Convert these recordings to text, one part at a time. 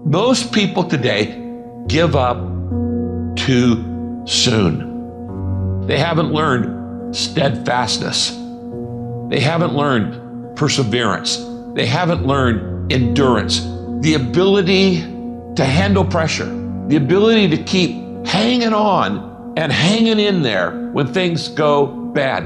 Most people today give up too soon. They haven't learned steadfastness. They haven't learned perseverance. They haven't learned endurance, the ability to handle pressure, the ability to keep hanging on and hanging in there when things go bad.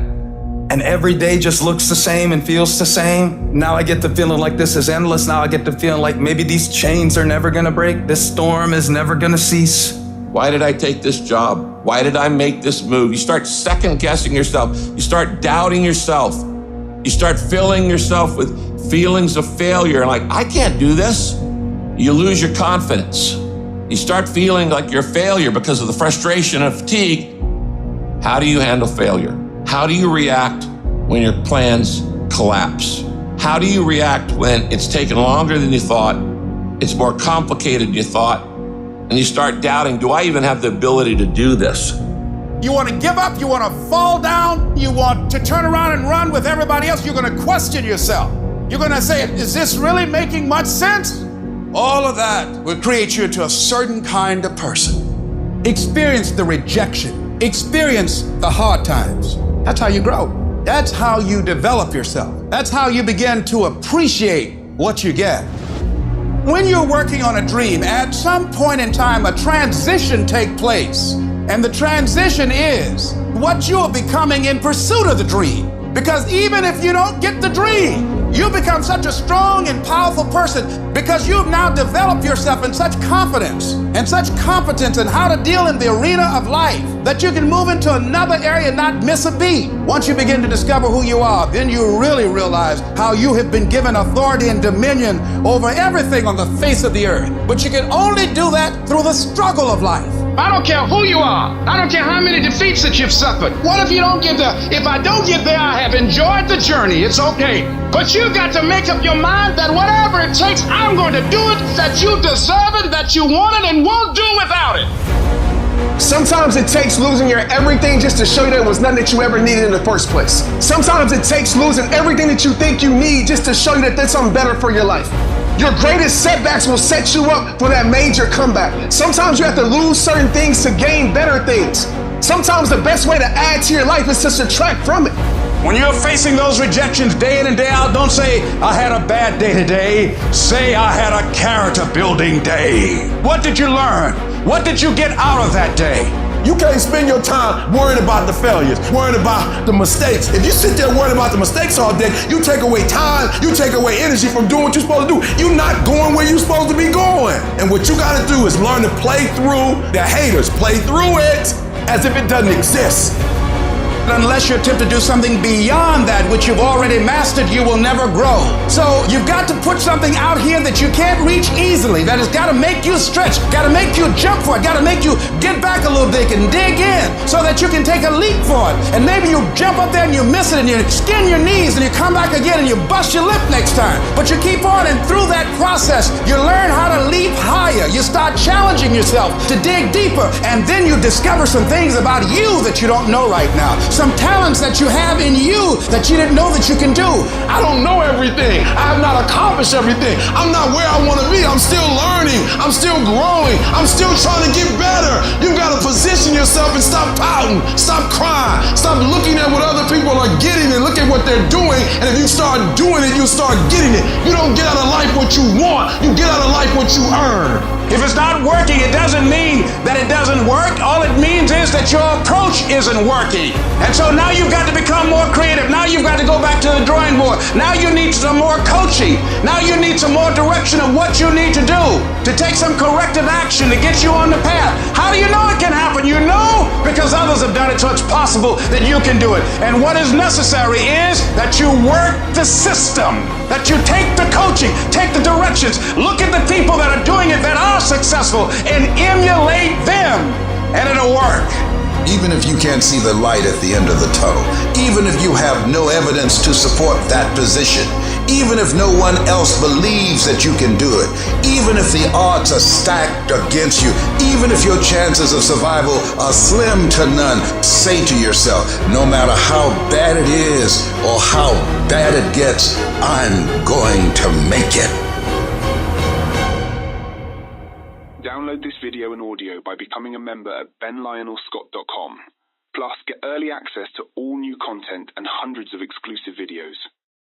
And every day just looks the same and feels the same. Now I get the feeling like this is endless. Now I get the feeling like maybe these chains are never gonna break. This storm is never gonna cease. Why did I take this job? Why did I make this move? You start second guessing yourself. You start doubting yourself. You start filling yourself with feelings of failure, like, I can't do this. You lose your confidence. You start feeling like you're a failure because of the frustration and fatigue. How do you handle failure? How do you react when your plans collapse? How do you react when it's taken longer than you thought, it's more complicated than you thought, and you start doubting, do I even have the ability to do this? You want to give up, you want to fall down, you want to turn around and run with everybody else, you're going to question yourself. You're going to say, is this really making much sense? All of that will create you into a certain kind of person. Experience the rejection. Experience the hard times. That's how you grow. That's how you develop yourself. That's how you begin to appreciate what you get. When you're working on a dream, at some point in time, a transition takes place. And the transition is what you are becoming in pursuit of the dream. Because even if you don't get the dream, you become such a strong and powerful person because you've now developed yourself in such confidence and such competence in how to deal in the arena of life that you can move into another area and not miss a beat. Once you begin to discover who you are, then you really realize how you have been given authority and dominion over everything on the face of the earth. But you can only do that through the struggle of life. I don't care who you are. I don't care how many defeats that you've suffered. What if you don't get there? If I don't get there, I have enjoyed the journey. It's okay. But you've got to make up your mind that whatever it takes, I'm going to do it, that you deserve it, that you want it, and won't do without it. Sometimes it takes losing your everything just to show you there was nothing that you ever needed in the first place. Sometimes it takes losing everything that you think you need just to show you that there's something better for your life. Your greatest setbacks will set you up for that major comeback. Sometimes you have to lose certain things to gain better things. Sometimes the best way to add to your life is to subtract from it. When you're facing those rejections day in and day out, don't say, I had a bad day today. Say, I had a character building day. What did you learn? What did you get out of that day? You can't spend your time worrying about the failures, worrying about the mistakes. If you sit there worrying about the mistakes all day, you take away time, you take away energy from doing what you're supposed to do. You're not going where you're supposed to be going. And what you gotta do is learn to play through the haters, play through it as if it doesn't exist. Unless you attempt to do something beyond that which you've already mastered, you will never grow. So you've got to put something out here that you can't reach easily, that has got to make you stretch, got to make you jump for it, got to make you get back a little bit and dig in so that you can take a leap for it. And maybe you jump up there and you miss it and you skin your knees and you come back again and you bust your lip next time. But you keep on, and through that process, you learn how to leap higher. You start challenging yourself to dig deeper, and then you discover some things about you that you don't know right now. Some talents that you have in you that you didn't know that you can do. I don't know everything. I have not accomplished everything. I'm not where I want to be. I'm still learning. I'm still growing. I'm still trying to get better. You got to position yourself and stop pouting. Stop crying. Stop looking at what other people are getting and look at what they're doing. And if you start doing it, you start getting it. You don't get out of life what you want. You get out of life what you earn. If it's not working, it doesn't mean that it doesn't work. All it means is that your approach isn't working. And so now you've got to become more creative. Now you've got to go back to the drawing board. Now you need some more coaching. Now you need some more direction of what you need to do to take some corrective action to get you on the path. How do you know it can happen? You know because others have done it, so it's possible that you can do it. And what is necessary is that you work the system, that you take the coaching, take the directions, look at the people that are doing it, that are successful, and emulate them, and it'll work. Even if you can't see the light at the end of the tunnel, even if you have no evidence to support that position, even if no one else believes that you can do it, even if the odds are stacked against you, even if your chances of survival are slim to none, say to yourself, no matter how bad it is or how bad it gets, I'm going to make it. Download this video and audio by becoming a member at benlionelscott.com. Plus, get early access to all new content and hundreds of exclusive videos.